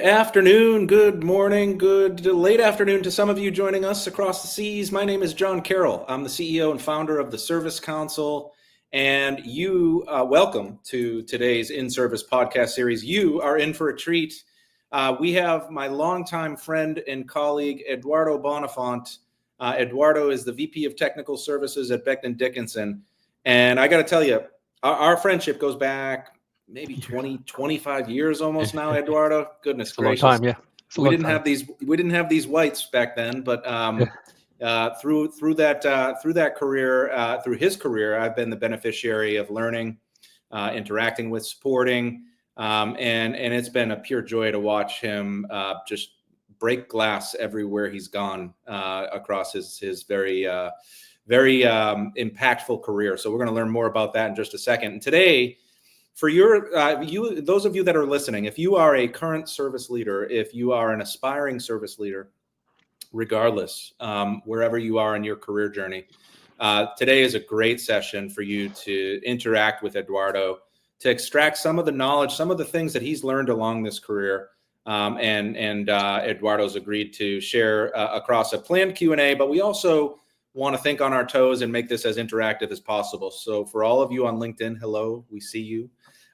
afternoon, good morning, good late afternoon to some of you joining us across the seas. My name is John Carroll. I'm the CEO and founder of the Service Council, and you welcome to today's inService podcast series. You are in for a treat. We have my longtime friend and colleague, Eduardo Bonefont. Eduardo is the VP of Technical Services at Becton Dickinson. And I got to tell you, our friendship goes back maybe 20, 25 years almost now, Eduardo. Goodness it's gracious. A long time, yeah. We didn't have these whites back then, but through that career, through his career, I've been the beneficiary of learning, interacting with, supporting, and it's been a pure joy to watch him just break glass everywhere he's gone across his very impactful career. So we're going to learn more about that in just a second. And today, for those of you that are listening, if you are a current service leader, if you are an aspiring service leader, regardless, wherever you are in your career journey, today is a great session for you to interact with Eduardo, to extract some of the knowledge, some of the things that he's learned along this career. And Eduardo's agreed to share across a planned Q&A, but we also want to think on our toes and make this as interactive as possible. So for all of you on LinkedIn, hello, we see you.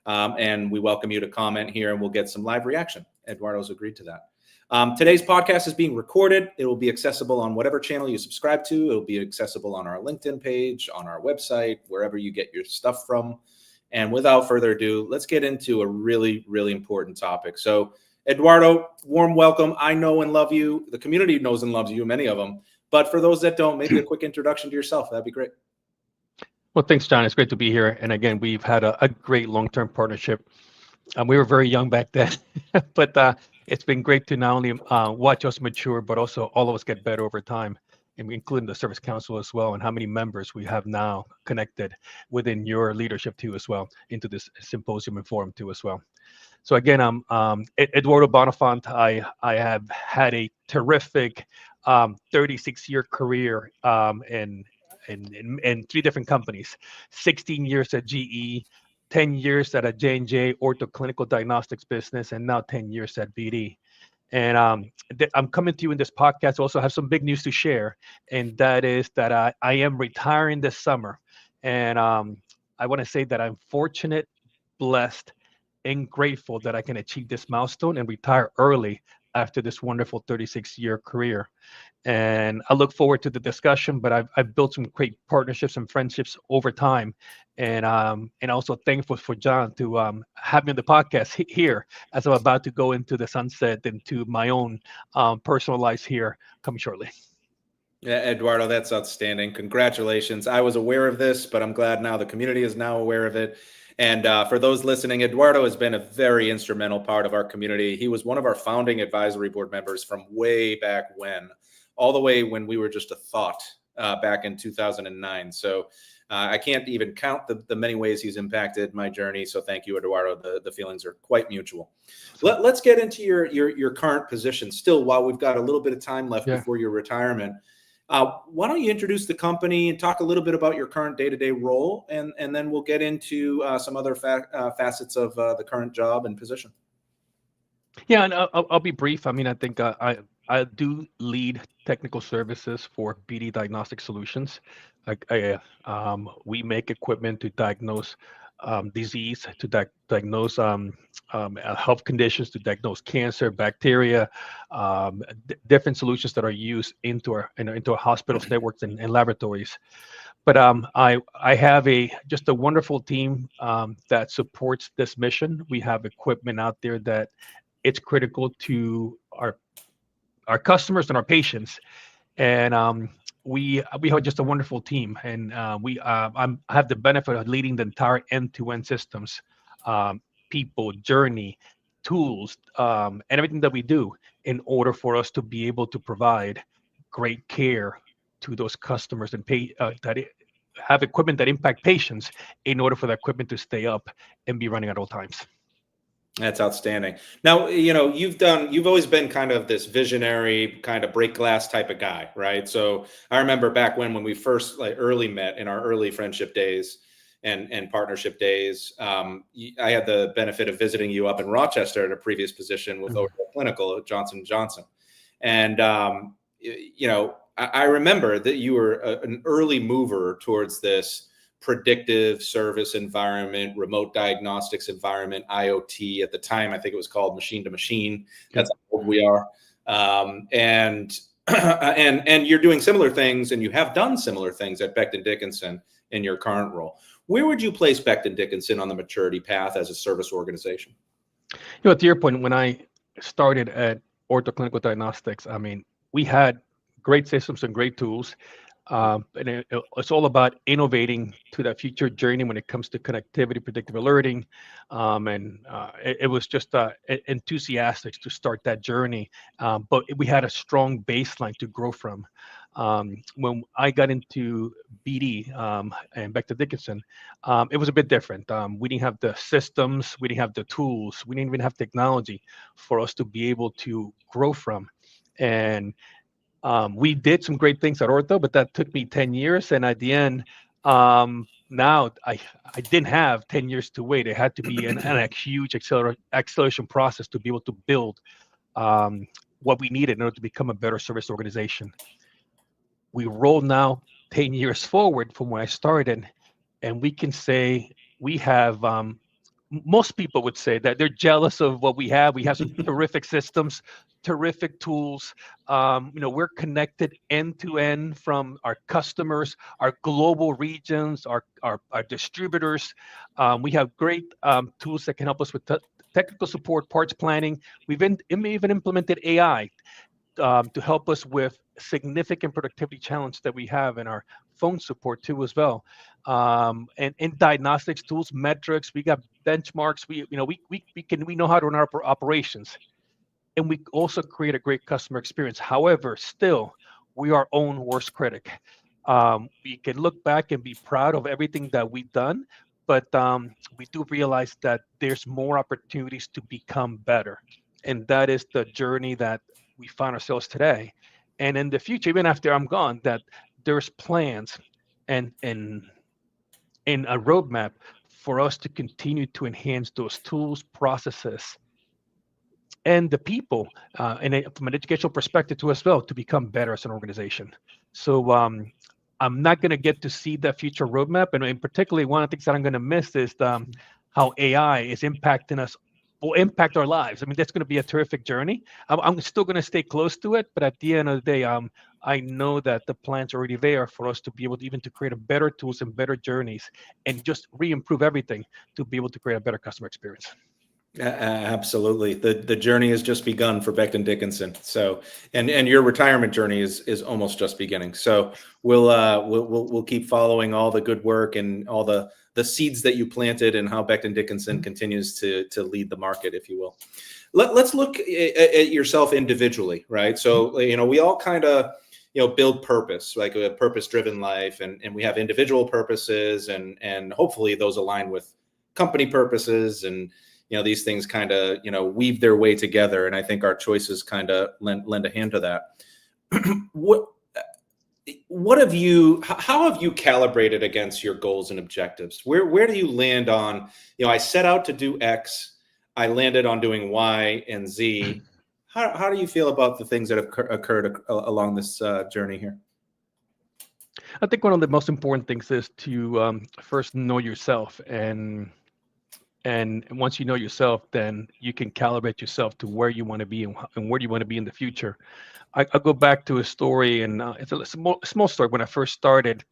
And we welcome you to comment here and we'll get some live reaction. Eduardo's agreed to that. Today's podcast is being recorded. It will be accessible on whatever channel you subscribe to. It will be accessible on our LinkedIn page, on our website, wherever you get your stuff from. And without further ado, let's get into a really, really important topic. So Eduardo, warm welcome. I know and love you. The community knows and loves you, many of them. But for those that don't, maybe a quick introduction to yourself. That'd be great. Well, thanks, John. It's great to be here. And again, we've had a great long-term partnership. We were very young back then, but it's been great to not only watch us mature, but also all of us get better over time, and including the Service Council as well, and how many members we have now connected within your leadership too as well, into this symposium and forum too as well. So again, I'm Eduardo Bonefont. I have had a terrific 36-year career in 3 different companies, 16 years at GE, 10 years at a J&J ortho clinical diagnostics business, and now 10 years at BD. And I'm coming to you in this podcast. Also have some big news to share, and that is that I am retiring this summer. And I want to say that I'm fortunate, blessed, and grateful that I can achieve this milestone and retire early after this wonderful 36-year career. And I look forward to the discussion, but I've built some great partnerships and friendships over time. And also thankful for John to have me on the podcast here as I'm about to go into the sunset into my own personal life here coming shortly. Yeah, Eduardo, that's outstanding. Congratulations. I was aware of this, but I'm glad now the community is now aware of it. And for those listening, Eduardo has been a very instrumental part of our community. He was one of our founding advisory board members from way back when, all the way when we were just a thought back in 2009. So I can't even count the many ways he's impacted my journey. So thank you, Eduardo. The feelings are quite mutual. Let's get into your current position still while we've got a little bit of time left before your retirement. Why don't you introduce the company and talk a little bit about your current day-to-day role, and then we'll get into some other facets of the current job and position. Yeah, and I'll be brief. I mean, I think I do lead technical services for BD Diagnostic Solutions. We make equipment to diagnose disease, to diagnose health conditions, to diagnose cancer, bacteria, different solutions that are used into our hospitals, networks, and laboratories. But I have just a wonderful team that supports this mission. We have equipment out there that it's critical to our customers and our patients, and we have just a wonderful team, and I have the benefit of leading the entire end-to-end systems, people, journey, tools, and everything that we do in order for us to be able to provide great care to those customers and have equipment that impact patients in order for the equipment to stay up and be running at all times. That's outstanding. Now, you've always been kind of this visionary, kind of break glass type of guy, right? So I remember back when we first early met in our early friendship days, and partnership days. I had the benefit of visiting you up in Rochester at a previous position with Ortho Clinical at Johnson & Johnson. And, I remember that you were an early mover towards this predictive service environment, remote diagnostics environment, IoT. At the time, I think it was called machine to machine. That's how old we are. And you're doing similar things, and you have done similar things at Becton Dickinson in your current role. Where would you place Becton Dickinson on the maturity path as a service organization? To your point, when I started at Ortho Clinical Diagnostics, I mean, we had great systems and great tools. And it's all about innovating to that future journey when it comes to connectivity, predictive alerting. It was just enthusiastic to start that journey. But we had a strong baseline to grow from. When I got into BD and Becton Dickinson, it was a bit different. We didn't have the systems, we didn't have the tools, we didn't even have technology for us to be able to grow from. And we did some great things at Ortho, but that took me 10 years. And at the end, now I didn't have 10 years to wait. It had to be a huge acceleration process to be able to build what we needed in order to become a better service organization. We roll now 10 years forward from when I started, and we can say we have, most people would say that they're jealous of what we have. We have some terrific systems, terrific tools. We're connected end to end from our customers, our global regions, our distributors. We have great tools that can help us with technical support, parts planning. We've even implemented AI to help us with significant productivity challenge that we have in our phone support too as well. And in diagnostics tools, metrics, we got benchmarks. We know how to run our operations, and we also create a great customer experience. However, still, we are our own worst critic. We can look back and be proud of everything that we've done, but we do realize that there's more opportunities to become better, and that is the journey that we find ourselves today. And in the future, even after I'm gone, that there's plans and a roadmap for us to continue to enhance those tools, processes, and the people, and from an educational perspective too as well, to become better as an organization. So I'm not going to get to see that future roadmap, and particularly one of the things that I'm going to miss is how AI is impacting us, will impact our lives. I mean, that's going to be a terrific journey. I'm still going to stay close to it, but at the end of the day, I know that the plan's already there for us to be able to even to create a better tools and better journeys, and just re-improve everything to be able to create a better customer experience. Absolutely. The journey has just begun for Becton Dickinson. So, and your retirement journey is almost just beginning. So we'll keep following all the good work and all the seeds that you planted, and how Becton Dickinson continues to lead the market, if you will. Let's look at yourself individually, right? So, we all kind of, build purpose, like a purpose-driven life, and we have individual purposes, and hopefully those align with company purposes, and these things kind of, weave their way together. And I think our choices kind of lend a hand to that. How have you calibrated against your goals and objectives? Where do you land on, I set out to do X, I landed on doing Y and Z. How do you feel about the things that have occurred along this journey here? I think one of the most important things is to first know yourself, and once you know yourself, then you can calibrate yourself to where you want to be and where you want to be in the future. I'll go back to a story, and it's a small story. When I first started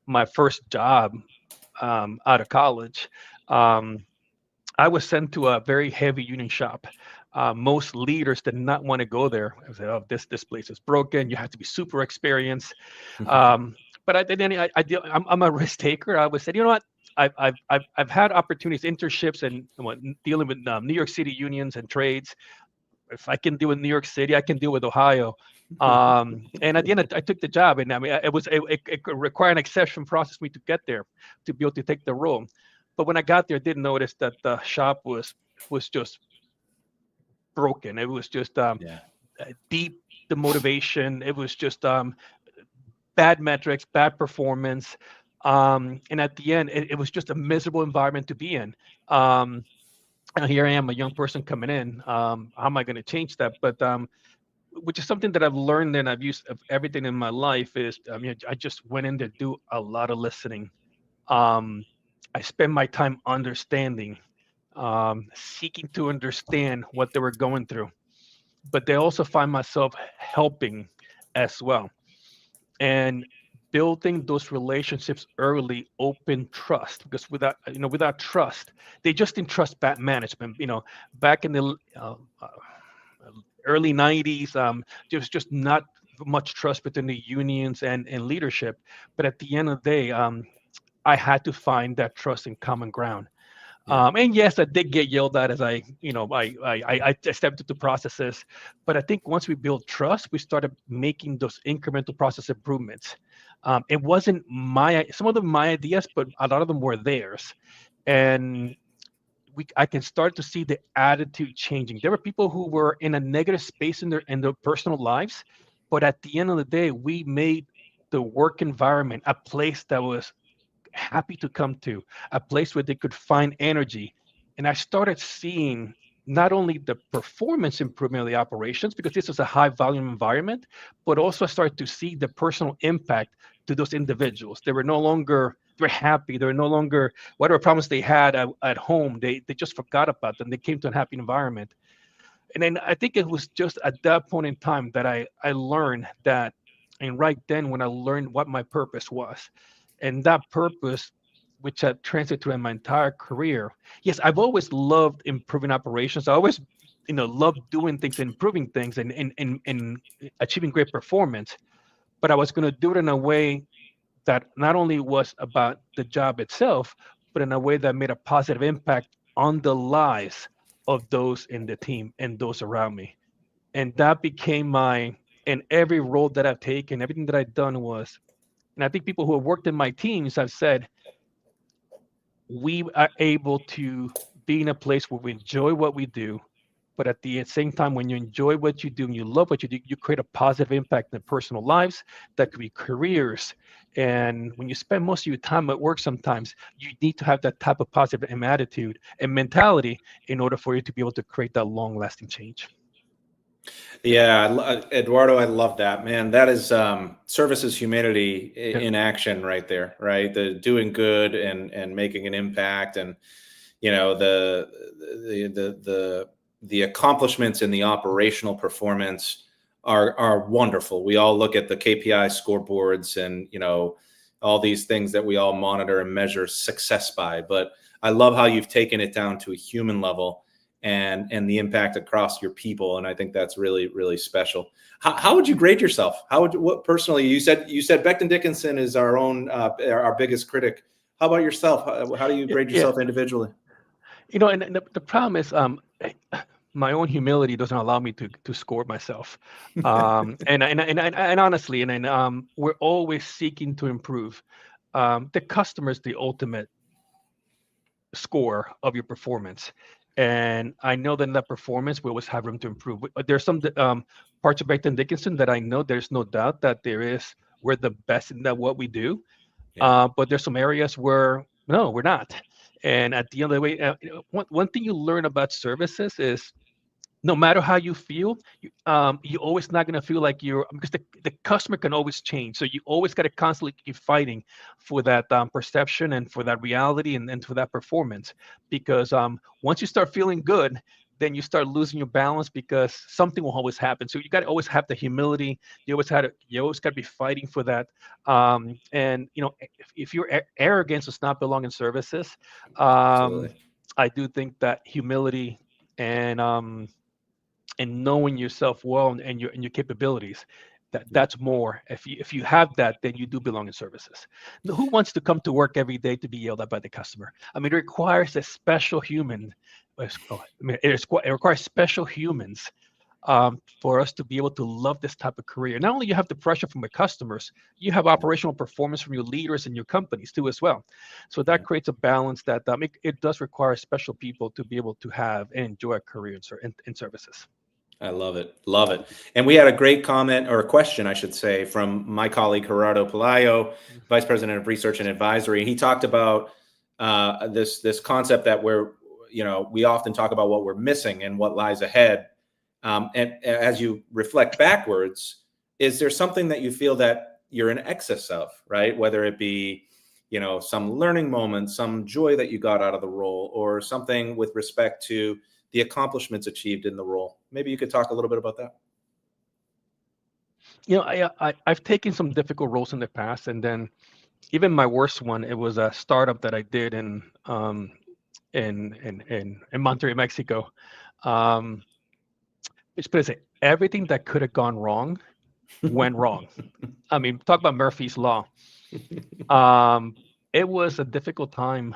my first job out of college, I was sent to a very heavy union shop. Most leaders did not want to go there. I said, "Oh, this place is broken. You have to be super experienced." But I'm a risk taker. I would say, you know what? I've had opportunities, internships, and dealing with New York City unions and trades. If I can deal with New York City, I can deal with Ohio. And at the end, I took the job, and I mean, it required an exception process for me to get there to be able to take the role. But when I got there, I did notice that the shop was just broken. It was just deep demotivation. It was just bad metrics, bad performance. And at the end, it was just a miserable environment to be in. Um, and here I am, a young person coming in. How am I going to change that? But which is something that I've learned and I've used of everything in my life is, I mean, I just went in there, do a lot of listening. Um, I spend my time understanding, seeking to understand what they were going through, but they also find myself helping as well. And building those relationships early open trust, because without trust, they just didn't trust bad management. Back in the early 90s, there was just not much trust between the unions and leadership. But at the end of the day, I had to find that trust and common ground. Yeah. And yes, I did get yelled at as I stepped into processes. But I think once we built trust, we started making those incremental process improvements. It wasn't some of them my ideas, but a lot of them were theirs. And I can start to see the attitude changing. There were people who were in a negative space in their personal lives, but at the end of the day, we made the work environment a place that was happy to come to, a place where they could find energy. And I started seeing not only the performance improvement of the operations, because this was a high volume environment, but also I started to see the personal impact to those individuals. They were happy. They were no longer, whatever problems they had at home, they just forgot about them. They came to a happy environment. And then I think it was just at that point in time that I learned that, and right then when I learned what my purpose was, and that purpose, which I translated through my entire career. Yes, I've always loved improving operations. I always, loved doing things, improving things, and achieving great performance. But I was going to do it in a way that not only was about the job itself, but in a way that made a positive impact on the lives of those in the team and those around me. And that became in every role that I've taken, everything that I've done was, and I think people who have worked in my teams have said, we are able to be in a place where we enjoy what we do, but at the same time, when you enjoy what you do and you love what you do, you create a positive impact in their personal lives. That could be careers. And when you spend most of your time at work, sometimes you need to have that type of positive attitude and mentality in order for you to be able to create that long lasting change. Yeah, Eduardo, I love that, man. That is service is humanity Yeah. in action right there, right? The doing good and making an impact, and the accomplishments in the operational performance are wonderful. We all look at the KPI scoreboards and all these things that we all monitor and measure success by, but I love how you've taken it down to a human level and the impact across your people. And I think that's really, really special. How would you grade yourself? What personally, you said Becton Dickinson is our biggest critic. How about yourself? How do you grade Yeah. yourself individually? And the problem is, my own humility doesn't allow me to score myself. And honestly, we're always seeking to improve. The customer is the ultimate score of your performance. And I know that in that performance, we always have room to improve. There's some parts of Becton Dickinson that I know there's no doubt that we're the best in that what we do. Yeah, But there's some areas where no, we're not. And at the end of the way, one thing you learn about services is no matter how you feel, you're always not going to feel like because the customer can always change. So you always got to constantly keep fighting for that perception and for that reality and for that performance. Because once you start feeling good, then you start losing your balance because something will always happen. So you got to always have the humility. You always got to be fighting for that. And if your arrogance does not belong in services, um, absolutely. I do think that humility and knowing yourself well and your capabilities, that's more. If you have that, then you do belong in services. Now, who wants to come to work every day to be yelled at by the customer? I mean, it requires a special human. It requires special humans for us to be able to love this type of career. Not only you have the pressure from the customers, you have operational performance from your leaders and your companies too as well. So that Yeah. creates a balance that it does require special people to be able to have and enjoy a career in services. I love it. Love it. And we had a great comment, or a question, I should say, from my colleague Gerardo Pelayo, Vice President of Research and Advisory. He talked about this concept that we often talk about what we're missing and what lies ahead. And as you reflect backwards, is there something that you feel that you're in excess of, right? Whether it be, some learning moments, some joy that you got out of the role, or something with respect to the accomplishments achieved in the role. Maybe you could talk a little bit about that. I've taken some difficult roles in the past, and then even my worst one, it was a startup that I did in Monterrey, Mexico. Just put it this way, everything that could have gone wrong went wrong. I mean, talk about Murphy's Law. It was a difficult time,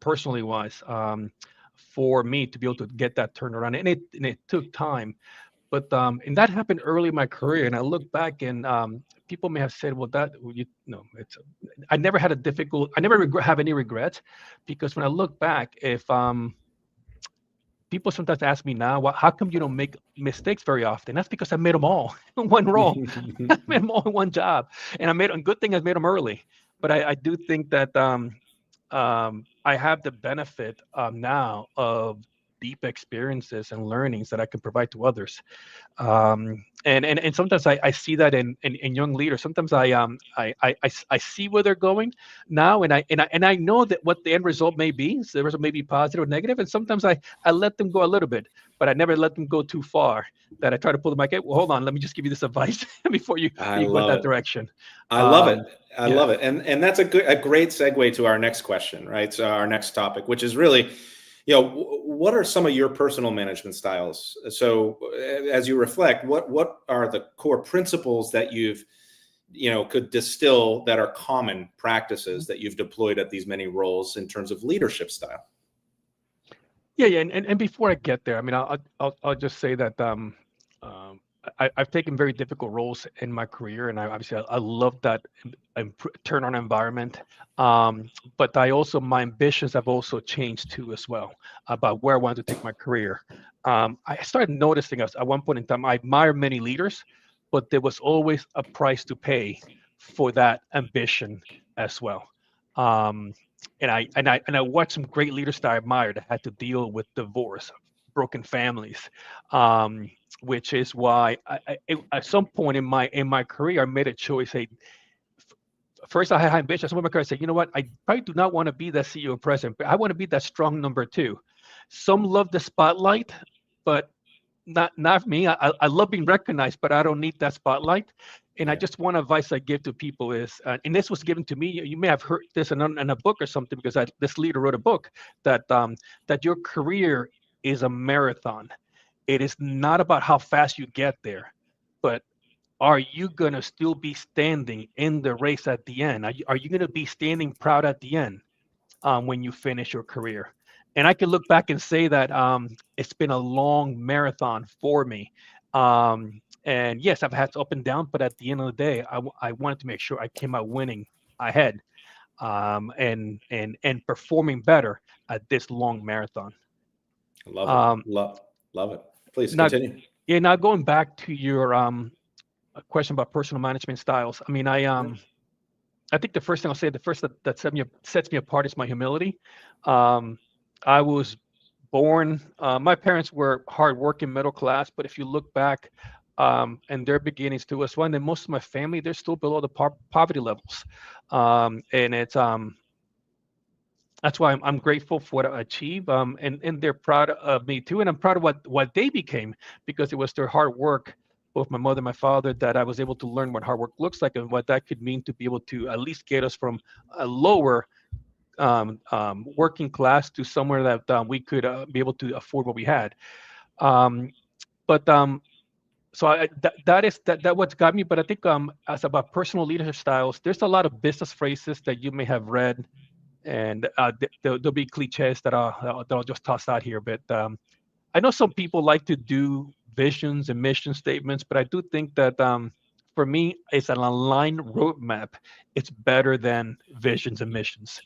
personally wise, for me to be able to get that turned around, and it took time. But and that happened early in my career, and I look back, and people may have said, "Well, I never had I never have any regrets," because when I look back, if people sometimes ask me now, "Well, how come you don't make mistakes very often?" That's because I made them all in one role. I made them all in one job, and good thing I made them early. But I do think that I have the benefit now of deep experiences and learnings that I can provide to others. And sometimes I see that in young leaders. Sometimes I see where they're going now, and I know that what the end result may be. So the result may be positive or negative, and sometimes I let them go a little bit, but I never let them go too far. That I try to pull them back. Well, hold on, let me just give you this advice before you go in that direction. I love it. I love it, and that's a great segue to our next question, right? So our next topic, which is really, what are some of your personal management styles? So as you reflect, what are the core principles that you've, could distill that are common practices that you've deployed at these many roles in terms of leadership style? Yeah. And before I get there, I mean, I'll just say that I've taken very difficult roles in my career, and I love that turn on environment. But my ambitions have also changed too as well about where I wanted to take my career. I started noticing at one point in time, I admire many leaders, but there was always a price to pay for that ambition as well. And I watched some great leaders that I admired that had to deal with divorce, broken families, which is why at some point in my career I made a choice. Hey, first I had high ambition. Some of my career I said, you know what, I probably do not want to be that CEO or president, but I want to be that strong number two. Some love the spotlight, but not me. I love being recognized, but I don't need that spotlight. And I just one advice I give to people is, and this was given to me. You may have heard this in a book or something, because this leader wrote a book that your career is a marathon. It is not about how fast you get there, but are you going to still be standing in the race at the end? Are you going to be standing proud at the end when you finish your career? And I can look back and say that it's been a long marathon for me. And yes, I've had up and down, but at the end of the day, I wanted to make sure I came out winning ahead and performing better at this long marathon. Love it. Love it. Please continue. Yeah. Now going back to your question about personal management styles. I mean, I think the first thing I'll say, the first that sets me apart is my humility. I was born. My parents were hardworking, middle class, but if you look back and their beginnings too as well, and then most of my family, they're still below the poverty levels, and it's that's why I'm grateful for what I achieved, and they're proud of me too, and I'm proud of what they became, because it was their hard work, both my mother and my father, that I was able to learn what hard work looks like and what that could mean to be able to at least get us from a lower working class to somewhere that we could be able to afford what we had. So that what's got me. But I think as about personal leadership styles, there's a lot of business phrases that you may have read, and there'll be cliches that I'll just toss out here. But I know some people like to do visions and mission statements, but I do think that for me, it's an aligned roadmap. It's better than visions and missions.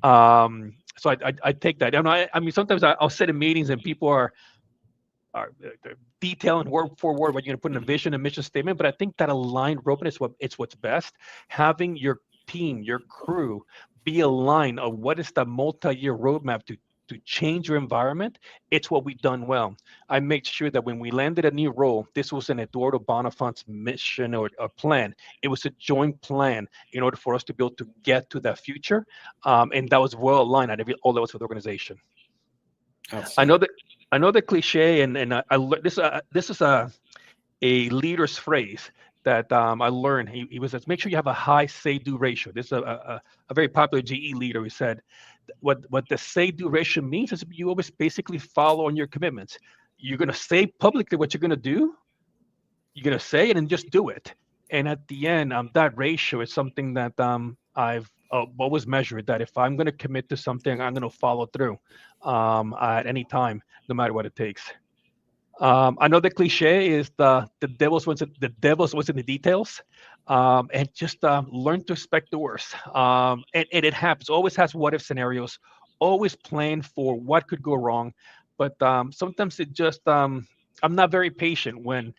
So I take that. I mean, sometimes I'll sit in meetings and people are detail and word for word what you're going to put in a vision and mission statement. But I think that aligned roadmap is what's best. Having your team, your crew, be aligned of what is the multi-year roadmap to change your environment. It's what we've done well. I made sure that when we landed a new role, this was an Eduardo Bonefont's mission or plan. It was a joint plan in order for us to be able to get to that future, and that was well aligned at all levels of the organization. I know that the cliche, and this is a leader's phrase that I learned. He was says, make sure you have a high say-do ratio. This is a very popular GE leader who said, what the say-do ratio means is you always basically follow on your commitments. You're going to say publicly what you're going to do. You're going to say it and just do it. And at the end, that ratio is something that I've always measured, that if I'm going to commit to something, I'm going to follow through at any time, no matter what it takes. I know the cliche is the devil's was in the details, and just learn to expect the worst. And it happens. Always has what if scenarios. Always plan for what could go wrong, but sometimes it just I'm not very patient when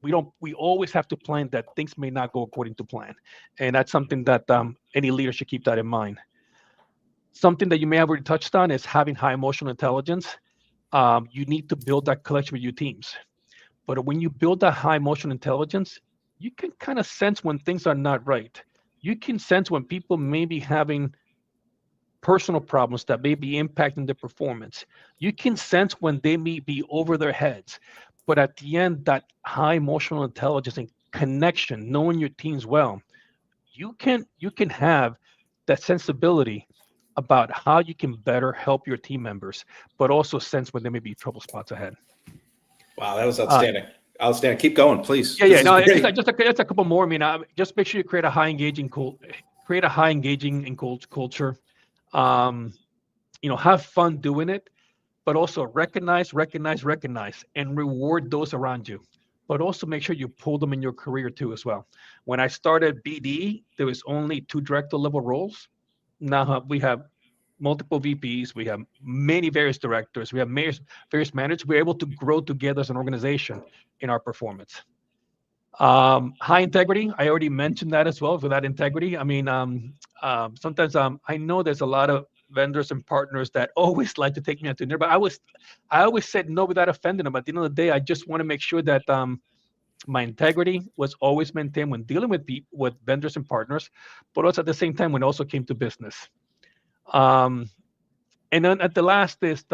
we always have to plan that things may not go according to plan, and that's something that any leader should keep that in mind. Something that you may have already touched on is having high emotional intelligence. You need to build that connection with your teams. But when you build that high emotional intelligence, you can kind of sense when things are not right. You can sense when people may be having personal problems that may be impacting their performance. You can sense when they may be over their heads. But at the end, that high emotional intelligence and connection, knowing your teams well, you can have that sensibility about how you can better help your team members, but also sense when there may be trouble spots ahead. Wow, that was outstanding. Outstanding. Keep going, please. Yeah. No, just a couple more. I mean, just make sure you create a high engaging culture. Have fun doing it, but also recognize, and reward those around you. But also make sure you pull them in your career too as well. When I started BD, there was only 2 director level roles. Now we have multiple VPs, we have many various directors, we have various managers. We're able to grow together as an organization in our performance. High integrity, I already mentioned that as well. For that integrity, I mean, sometimes I know there's a lot of vendors and partners that always like to take me out to dinner, but I always said no without offending them. At the end of the day, I just want to make sure that my integrity was always maintained when dealing with vendors and partners, but also at the same time when it also came to business. And then at the last is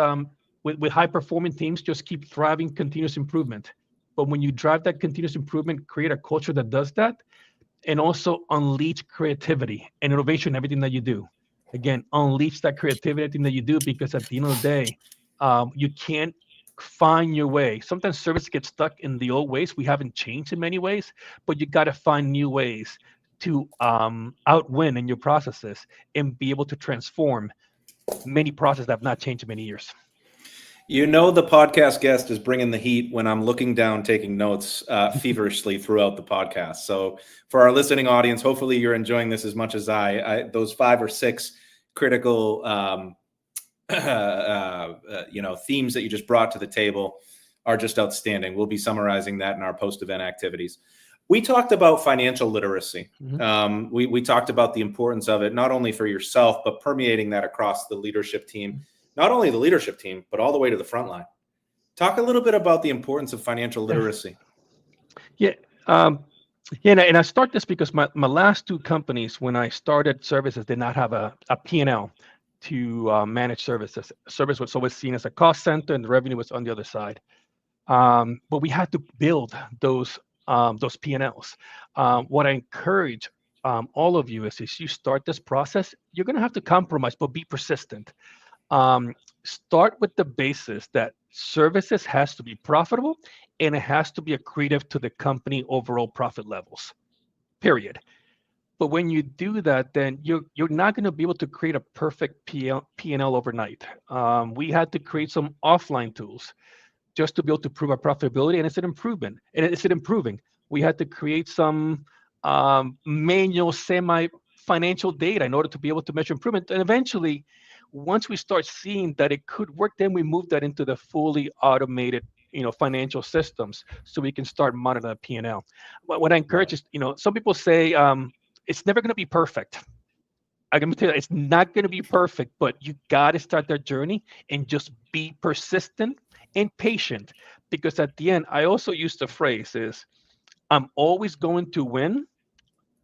with high performing teams, just keep thriving continuous improvement. But when you drive that continuous improvement, create a culture that does that, and also unleash creativity and innovation in everything that you do. Again, unleash that creativity in everything that you do, because at the end of the day, you can't find your way. Sometimes service gets stuck in the old ways. We haven't changed in many ways, but you got to find new ways to outwin in your processes and be able to transform many processes that have not changed in many years. The podcast guest is bringing the heat when I'm looking down, taking notes feverishly throughout the podcast. So for our listening audience, hopefully you're enjoying this as much as I those 5 or 6 critical, themes that you just brought to the table are just outstanding. We'll be summarizing that in our post-event activities. We talked about financial literacy. Mm-hmm. We talked about the importance of it, not only for yourself, but permeating that across the leadership team. Not only the leadership team, but all the way to the front line. Talk a little bit about the importance of financial literacy. Yeah. And I start this because my last 2 companies, when I started services, did not have a P&L to manage services. Service was always seen as a cost center, and the revenue was on the other side. But we had to build those P&Ls. What I encourage all of you is, if you start this process, you're going to have to compromise, but be persistent. Start with the basis that services has to be profitable, and it has to be accretive to the company overall profit levels, period. But when you do that, then you're not going to be able to create a perfect P&L overnight. We had to create some offline tools just to be able to prove our profitability, and it's an improvement, and it's improving. We had to create some manual semi-financial data in order to be able to measure improvement, and eventually once we start seeing that it could work, then we move that into the fully automated, financial systems, so we can start monitoring the P&L. What I encourage Right. is, some people say it's never going to be perfect. I'm going to tell you, it's not going to be perfect, but you got to start that journey and just be persistent and patient. Because at the end, I also use the phrase is, I'm always going to win,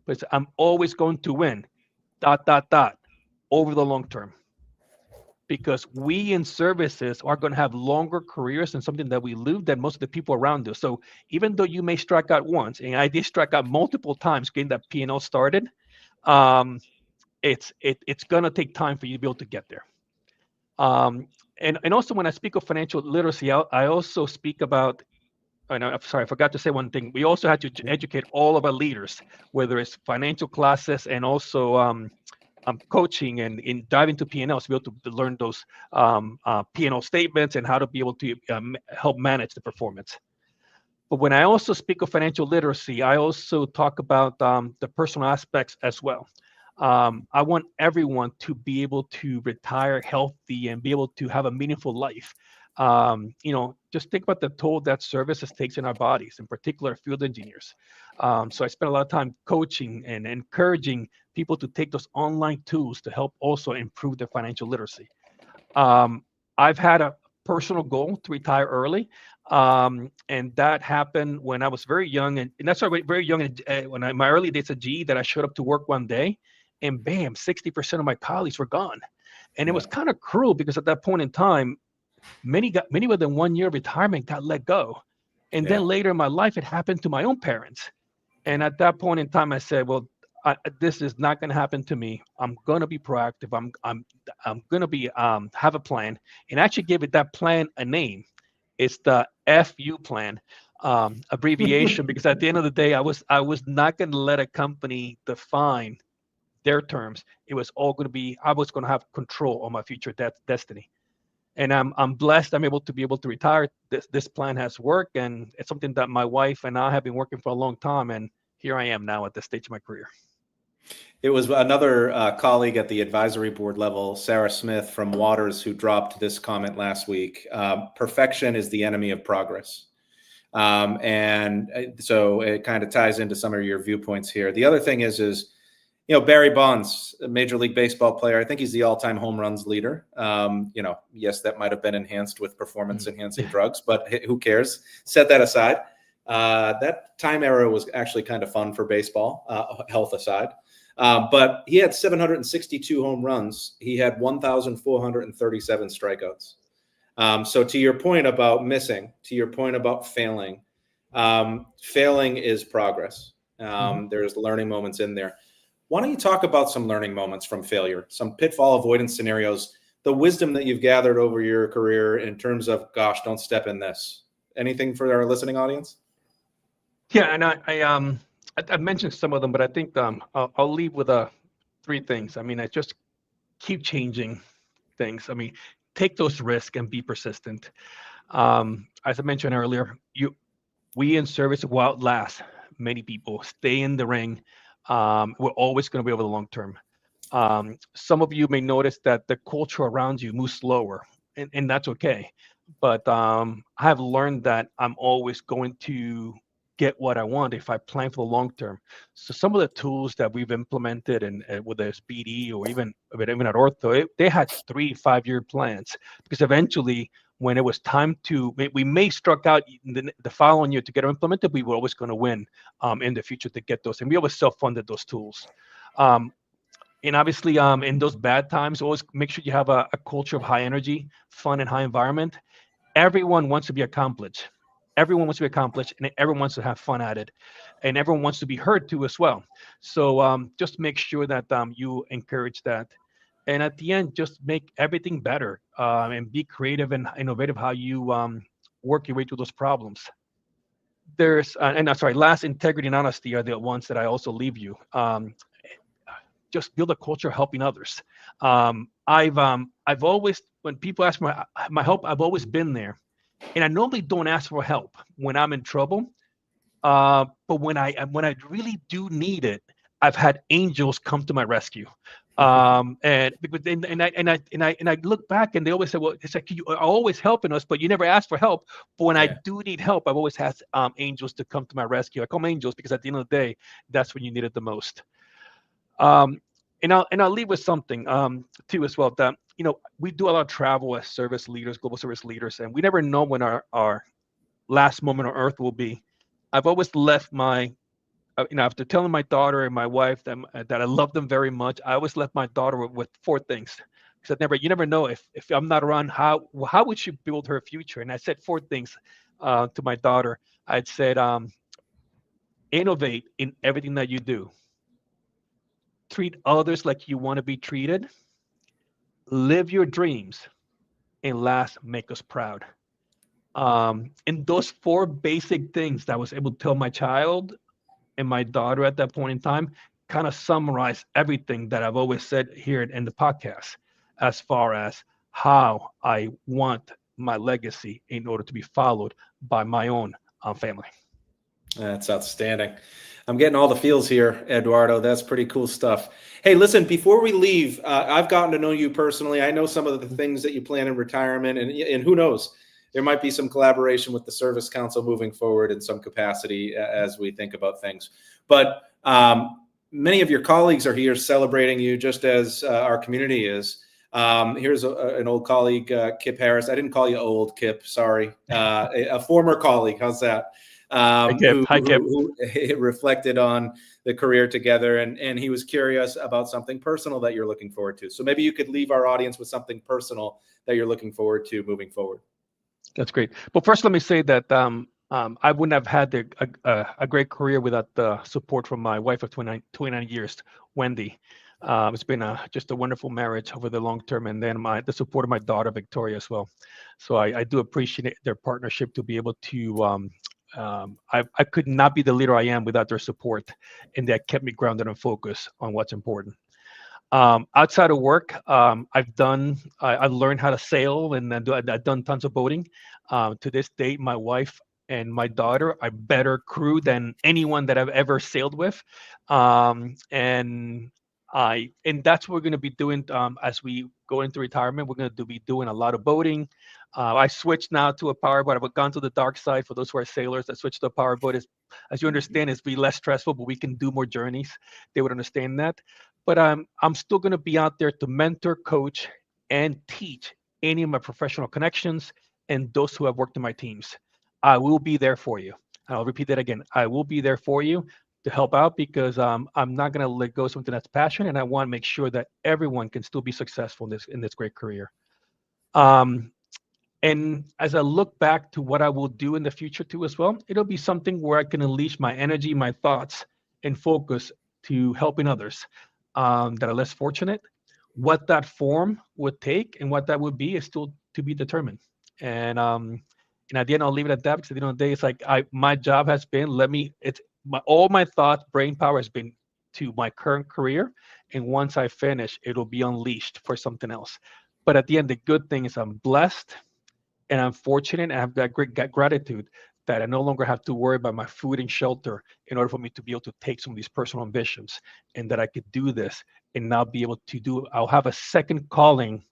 but I'm always going to win, dot, dot, dot, over the long term. Because we in services are going to have longer careers and something that we live than most of the people around us. So even though you may strike out once, and I did strike out multiple times getting that P&L started, um, it's going to take time for you to be able to get there. Um, and also when I speak of financial literacy, I also speak about, and I'm sorry, I forgot to say one thing. We also had to educate all of our leaders, whether it's financial classes and also coaching and in diving into P&Ls to be able to learn those P&L statements and how to be able to help manage the performance. But when I also speak of financial literacy, I also talk about the personal aspects as well. I want everyone to be able to retire healthy and be able to have a meaningful life. Just think about the toll that services takes in our bodies, in particular field engineers. So I spend a lot of time coaching and encouraging people to take those online tools to help also improve their financial literacy. Um, I've had a personal goal to retire early, and that happened when I was very young, and that's why very young. When my early days at GE, that I showed up to work one day, and bam, 60% of my colleagues were gone, and it Yeah. was kind of cruel because at that point in time, many within 1 year of retirement got let go, and then Yeah. later in my life, it happened to my own parents. And at that point in time, I said, "Well, this is not going to happen to me. I'm going to be proactive. I'm going to be have a plan, and actually give it that plan a name. It's the FU plan, abbreviation, because at the end of the day, I was not going to let a company define their terms. It was all going to be, I was going to have control on my future destiny. And I'm blessed. I'm able to retire. This plan has worked, and it's something that my wife and I have been working for a long time. And here I am now at this stage of my career. It was another colleague at the advisory board level, Sarah Smith from Waters, who dropped this comment last week. Perfection is the enemy of progress. And so it kind of ties into some of your viewpoints here. The other thing is, Barry Bonds, a Major League Baseball player. I think he's the all-time home runs leader. Yes, that might have been enhanced with performance-enhancing drugs, but who cares? Set that aside. That time era was actually kind of fun for baseball, health aside. But he had 762 home runs. He had 1,437 strikeouts. So to your point about missing, to your point about failing, failing is progress. There's learning moments in there. Why don't you talk about some learning moments from failure, some pitfall avoidance scenarios, the wisdom that you've gathered over your career in terms of, gosh, don't step in this. Anything for our listening audience? Yeah, and I mentioned some of them, but I think I'll leave with three things. I mean, I just keep changing things. I mean, take those risks and be persistent. As I mentioned earlier, we in service will outlast many people. Stay in the ring. We're always going to be over the long term. Some of you may notice that the culture around you moves slower, and that's okay. But I have learned that I'm always going to get what I want if I plan for the long term. So some of the tools that we've implemented, and whether it's BD or even at Ortho, they had 3-5 year plans, because eventually, when it was time to, we may struck out the following year to get them implemented. We were always going to win in the future to get those, and we always self-funded those tools. And obviously, in those bad times, always make sure you have a culture of high energy, fun, and high environment. Everyone wants to be accomplished. Everyone wants to be accomplished, and everyone wants to have fun at it, and everyone wants to be heard too as well. So just make sure that you encourage that, and at the end, just make everything better, and be creative and innovative how you work your way through those problems. There's and sorry, last, integrity and honesty are the ones that I also leave you. Just build a culture of helping others. I've always, when people ask my help, I've always been there, and I normally don't ask for help when I'm in trouble. But when I really do need it, I've had angels come to my rescue. And I look back, and they always say, well, it's like you are always helping us, but you never ask for help. But when I Yeah. do need help, I've always had angels to come to my rescue. I call them angels because at the end of the day, that's when you need it the most. um, and I'll leave with something too as well, that we do a lot of travel as service leaders, global service leaders, and we never know when our last moment on earth will be. I've always left my after telling my daughter and my wife that I love them very much, I always left my daughter with four things. Because you never know if I'm not around, how would she build her future? And I said four things to my daughter. I'd said, innovate in everything that you do, treat others like you want to be treated, live your dreams, and last, make us proud. And those four basic things that I was able to tell my child and my daughter at that point in time kind of summarize everything that I've always said here in the podcast, as far as how I want my legacy in order to be followed by my own family. That's outstanding. I'm getting all the feels here, Eduardo. That's pretty cool stuff. Hey, listen, before we leave, I've gotten to know you personally. I know some of the things that you plan in retirement, and who knows, there might be some collaboration with the Service Council moving forward in some capacity as we think about things. But many of your colleagues are here celebrating you, just as our community is. Here's an old colleague, Kip Harris. I didn't call you old, Kip. Sorry. A former colleague. How's that? Hi, Kip. Who reflected on the career together, and he was curious about something personal that you're looking forward to. So maybe you could leave our audience with something personal that you're looking forward to moving forward. That's great. But first, let me say that I wouldn't have had a great career without the support from my wife of 29 years, Wendy. It's been just a wonderful marriage over the long term, and then the support of my daughter, Victoria, as well. So I do appreciate their partnership to be able to. I could not be the leader I am without their support, and that kept me grounded and focused on what's important. Outside of work, I've learned how to sail, and I've done tons of boating. To this date, my wife and my daughter are better crew than anyone that I've ever sailed with. And that's what we're going to be doing as we go into retirement. We're going to be doing a lot of boating. I switched now to a powerboat. I've gone to the dark side. For those who are sailors, I switched to a powerboat. As you understand, it's be less stressful, but we can do more journeys. They would understand that. But I'm still going to be out there to mentor, coach, and teach any of my professional connections and those who have worked in my teams. I will be there for you. I'll repeat that again. I will be there for you to help out, because I'm not going to let go of something that's passionate, and I want to make sure that everyone can still be successful in this great career. And as I look back to what I will do in the future too as well, it'll be something where I can unleash my energy, my thoughts, and focus to helping others that are less fortunate. What that form would take and what that would be is still to be determined. And at the end, I'll leave it at that, because at the end of the day, it's like my job has been all my thoughts, brain power has been to my current career, and once I finish, it'll be unleashed for something else. But at the end, the good thing is I'm blessed and I'm fortunate, and I have that great gratitude that I no longer have to worry about my food and shelter in order for me to be able to take some of these personal ambitions, and that I could do this and now be able to I'll have a second calling,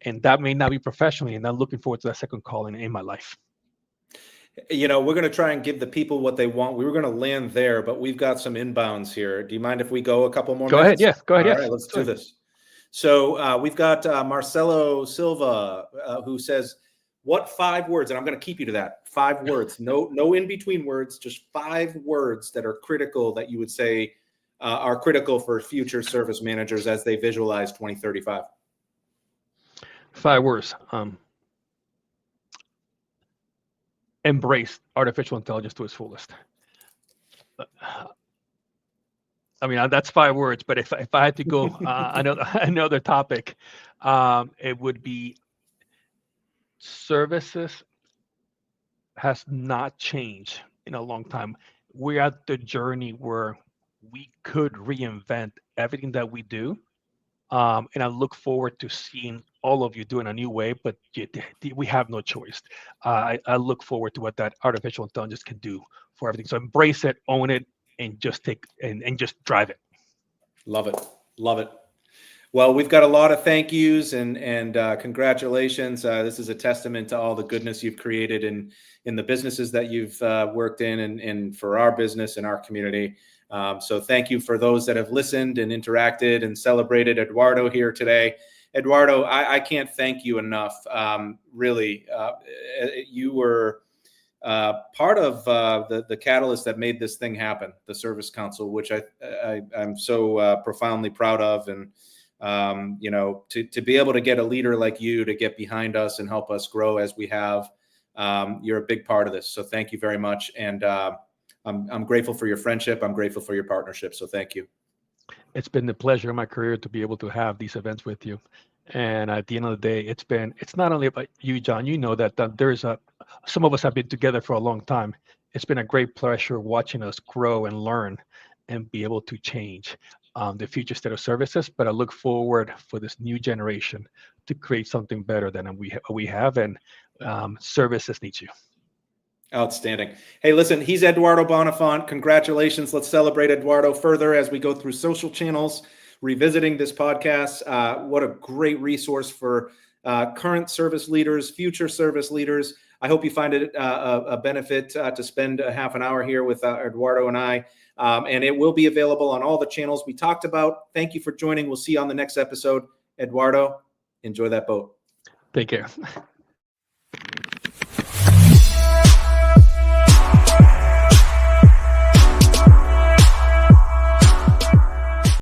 and that may not be professionally, and I'm looking forward to that second calling in my life. We're going to try and give the people what they want. We were going to land there, but we've got some inbounds here. Do you mind if we go a couple more Go minutes? ahead. Yeah, go ahead. All Yes. right, let's do this. So we've got Marcelo Silva who says, what 5 words, and I'm going to keep you to that, 5 words, no in between words, just 5 words that are critical, that you would say are critical for future service managers as they visualize 2035. 5 words. Embrace artificial intelligence to its fullest. I mean, that's 5 words, but if I had to go another topic, it would be services has not changed in a long time. We're at the journey where we could reinvent everything that we do. And I look forward to seeing all of you do in a new way, but we have no choice. I look forward to what that artificial intelligence can do for everything. So embrace it, own it, and just just drive it. Love it. Love it. Well, we've got a lot of thank yous and congratulations. This is a testament to all the goodness you've created in the businesses that you've worked in and for our business and our community. So thank you for those that have listened and interacted and celebrated Eduardo here today. Eduardo, I can't thank you enough. Really, you were part of the catalyst that made this thing happen, the Service Council, which I'm so profoundly proud of. And to be able to get a leader like you to get behind us and help us grow as we have, you're a big part of this. So thank you very much. And I'm grateful for your friendship. I'm grateful for your partnership. So thank you. It's been the pleasure of my career to be able to have these events with you. And at the end of the day, it's not only about you, John. You know that some of us have been together for a long time. It's been a great pleasure watching us grow and learn and be able to change the future state of services. But I look forward for this new generation to create something better than we have, and services need you. Outstanding. Hey, listen, he's Eduardo Bonefont. Congratulations. Let's celebrate Eduardo further as we go through social channels, revisiting this podcast. What a great resource for current service leaders, future service leaders. I hope you find it a benefit to spend a half an hour here with Eduardo and I. And it will be available on all the channels we talked about. Thank you for joining. We'll see you on the next episode. Eduardo, enjoy that boat. Take care.